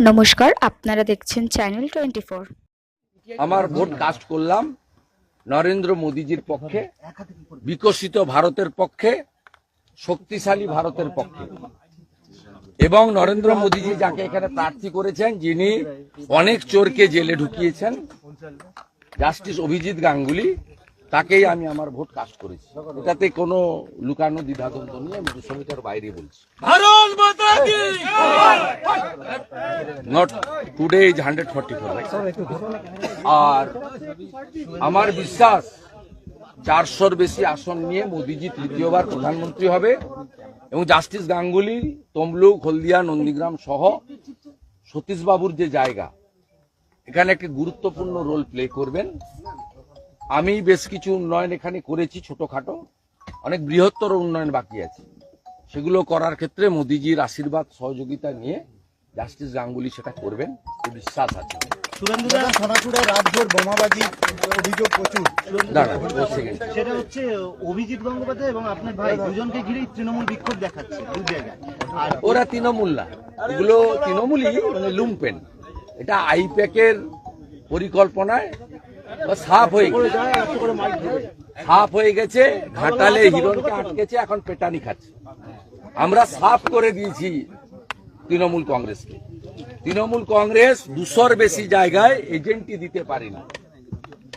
নমস্কার, আপনারা দেখছেন চ্যানেল 24। আমার ভোট কাস্ট করলাম নরেন্দ্র মোদীজির পক্ষে, বিকশিত ভারতের পক্ষে, শক্তিশালী ভারতের পক্ষে। এবং নরেন্দ্র মোদীজি যাকে এখানে প্রার্থী করেছেন, যিনি অনেক চোরকে জেলে ঢুকিয়েছেন, জাস্টিস অভিজিৎ গাঙ্গুলি, তাকেই আমি আমার ভোট কাস্ট করেছি। এটাতে কোনো লুকানো দ্বিধাদ্বন্দ্ব নিয়ে আমি দুঃসমিতার বাইরে বলছি। ভারত মাতা কি নট টুডে ইজ 144, right? আর আমার বিশ্বাস 400-র বেশি আসন নিয়ে মোদীজি তৃতীয়বার প্রধানমন্ত্রী হবে এবং জাস্টিস গাঙ্গুলি তমলুক, হলদিয়া, নন্দীগ্রাম সহ সতীশবাবুর যে জায়গা, এখানে একটি গুরুত্বপূর্ণ রোল প্লে করবেন। আমি বেশ কিছু উন্নয়ন এখানে করেছি, ছোটখাটো, অনেক বৃহত্তর উন্নয়ন বাকি আছে। সেগুলো করার ক্ষেত্রে মোদীজির আশীর্বাদ সহযোগিতা নিয়ে জাস্টিস গাঙ্গুলি সেটা করবেন, এই বিশ্বাস আছে। রাতভর বোমাবাজি অভিযোগ প্রচুর। সেটা হচ্ছে অভিজিৎ গঙ্গোপাধ্যায় এবং আপনার ভাই দুজনকে ঘিরেই তৃণমূল বিক্ষোভ দেখাচ্ছে দু জায়গায়। আর ওরা তৃণমূল না, এগুলো তৃণমূলই, মানে লুম্পেন। এটা আইপ্যাকের পরিকল্পনায় সাফ হয়ে গেছে। ঘাটালে হিরণকে আটকেছে, এখন পেটানি খাচ্ছে। আমরা সাফ করে দিয়েছি তৃণমূল কংগ্রেসকে। তৃণমূল কংগ্রেস 200-র বেশি জায়গায় এজেন্টই দিতে পারে না,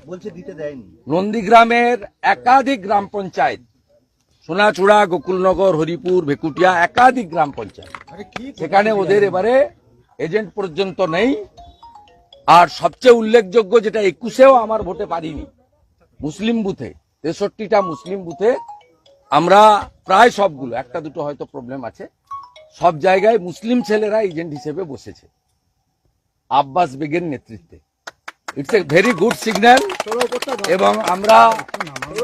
বলছে দিতে দেয়নি। নন্দীগ্রামের একাধিক গ্রাম পঞ্চায়েত, সোনাচূড়া, গোকুলনগর, হরিপুর, ভেকুটিয়া, একাধিক গ্রাম পঞ্চায়েত, সেখানে ওদের এবারে এজেন্ট পর্যন্ত নেই। আর সবচেয়ে উল্লেখযোগ্য, যেটা 21-এও আমার ভোটে পারিনি, মুসলিম বুথে, 63টা মুসলিম বুথে আমরা প্রায় সবগুলো, একটা দুটো হয়তো প্রবলেম আছে, সব জায়গায় মুসলিম ছেলেরা এজেন্ট হিসেবে বসেছে আব্বাস বেগের নেতৃত্বে। It's a very good signal. এবং আমরা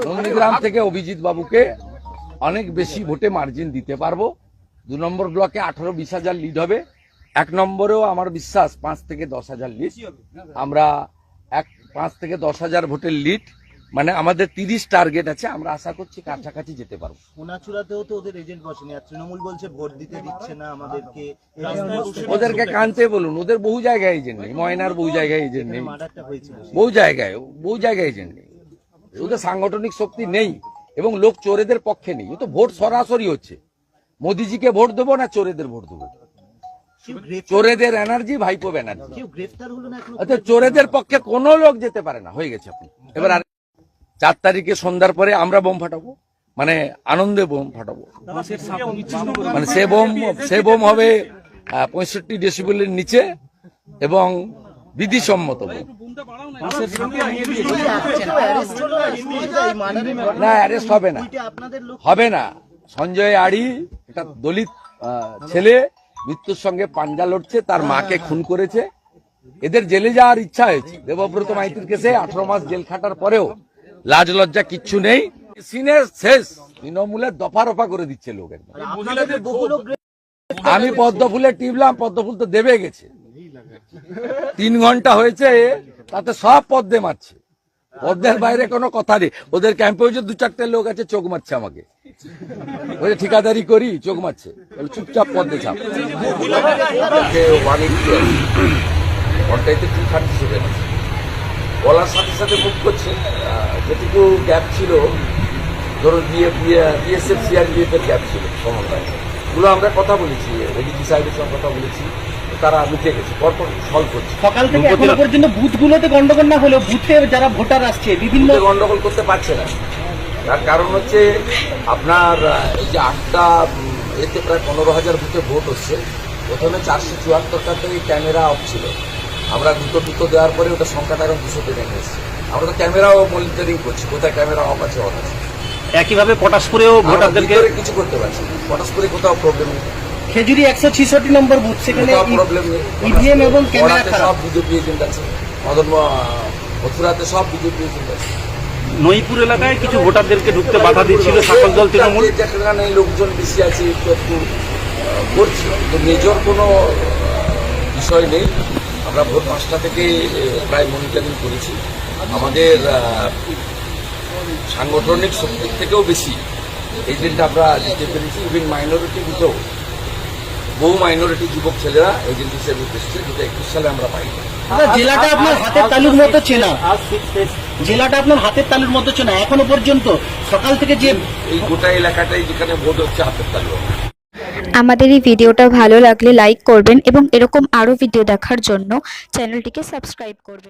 নন্দীগ্রাম থেকে অভিজিৎ বাবুকে অনেক বেশি ভোটে মার্জিন দিতে পারবো। 2 নম্বর ব্লকে 18-20 হাজার লিড হবে। 1 নম্বরেও আমার বিশ্বাস 5 থেকে 10 হাজার লিড। আমরা 5 থেকে 10 হাজার ভোটের লিড, মানে আমাদের 30 টার্গেট আছে। আমরা আশা করছি কাছাকাছি যেতে পারবো। সোনাচূড়াতেও তো ওদের এজেন্ট বসেনি, আর তৃণমূল বলছে ভোট দিতে দিচ্ছে না আমাদেরকে। ওদেরকে কানতে বলুন, ওদের বহু জায়গায় এজেন্ট নেই। ময়নার বহু জায়গায় এজেন্ট নেই, বহু জায়গায় এজেন্ট নেই। ওদের সাংগঠনিক শক্তি নেই এবং লোক চোরেদের পক্ষে নেই। ও তো ভোট সরাসরি হচ্ছে। মোদিজিকে ভোট দেবো না চোরেদের ভোট দেবো? চোরেদের এনার্জি ভাইপো ব্যানার্জি। আচ্ছা, চোরেদের পক্ষে কোনো লোক যেতে পারে না, হয়ে গেছে এখন। এবার 4 তারিখে সন্ধ্যার পরে আমরা বোম ফাটাবো, মানে আনন্দে বোম ফাটাবো। মানে সে বোম হবে 65 ডেসিবেলের নিচে এবং বিধিসম্মত বোম। না, অ্যারেস্ট হবে না। সঞ্জয় আড়ি, এটা দলিত ছেলে, মৃত্যুর সঙ্গে পাঞ্জা লড়ছে, তার মাকে খুন করেছে। এদের জেলে যাওয়ার ইচ্ছা হয়েছে। দেবব্রত মাইতির কেসে 18 মাস জেল খাটার পরেও লাজ লজ্জা কিচ্ছু নেই। সিনের শেষ, তৃণমূলের দফা রফা করে দিচ্ছে লোক। আমি পদ্মফুলে টিপলাম, পদ্মফুল তো দেবে গেছে। 3 ঘন্টা হয়েছে, তাতে সব পদ্মে মারছে। পদ্মের বাইরে কোনো কথা নেই। ওদের ক্যাম্পে হয়েছে 2-4টে লোক আছে, চোখ মারছে আমাকে। ওই ঠিকাদারি করি, চোখ মারছে, চুপচাপ পদ্মে চাপ। বলার সাথে সাথে মুখ করছে। যেটুকু গ্যাপ ছিল, ধরো বিএসএফ সিআরপিএফ এর গ্যাপ ছিল, সমন্বয়, এগুলো আমরা কথা বলেছি, এডিজি সাহেবের সঙ্গে কথা বলেছি, তারা মিটে গেছে, পরপর সলভ করছে। সকাল থেকে এখনো পর্যন্ত বুথগুলোতে গন্ডগোল না হলেও বুথের যারা ভোটার আসছে বিভিন্ন গন্ডগোল করতে পারছে না। তার কারণ হচ্ছে আপনার এই যে 8টা এতে প্রায় 15,000 বুথে ভোট হচ্ছে। প্রথমে 474টাতে ক্যামেরা অফ ছিল, আমরা দুটো দেওয়ার পরে ওটা সংখ্যাটা এখন 200-তে নেমে এসেছে। আমরা তো ক্যামেরাও মনিটরিং করছি, কোথায় ক্যামেরা অফ আছে, অন আছে। একইভাবে পটাশপুরেও ভোটারদেরকে কিছু করতে পারছি, পটাশপুরে কোথাও প্রবলেম নেই। খেজুরি 166 নম্বর বুথ, সেখানে প্রবলেম নেই। ইভিএম এবং ক্যামেরা সব বিজেপি এজেন্ট আছে। মথুরাতে সব বিজেপি এজেন্ট আছে। নইপুর এলাকায় কিছু ভোটারদেরকে ঢুকতে বাধা দিচ্ছিল শাসক দল তৃণমূল। যেখানে লোকজন বেশি আছে একটু করছি, তো মেজর কোনো বিষয় নেই। আমরা ভোর 5টা থেকে প্রায় মনিটরিং করেছি। আমাদের সাংগঠনিক শক্তির থেকেও বেশি এজেন্ট আমরা দিতে পেরেছি, ইভেন মাইনরিটি বুথেও বহু মাইনরিটি যুবক ছেলেরা এজেন্ট হিসেবে এসেছে, যেটা 21 সালে আমরা পাই। জেলাটা আপনার হাতের তালুর মতো চেনা, জেলাটা আপনার হাতের তালুর মতো চেনা। এখনো পর্যন্ত সকাল থেকে যে এই গোটা এলাকাটাই যেখানে ভোট হচ্ছে হাতের তালু। আমাদের এই ভিডিওটা ভালো লাগলে লাইক করবেন এবং এরকম আরও ভিডিও দেখার জন্য চ্যানেলটিকে সাবস্ক্রাইব করবেন।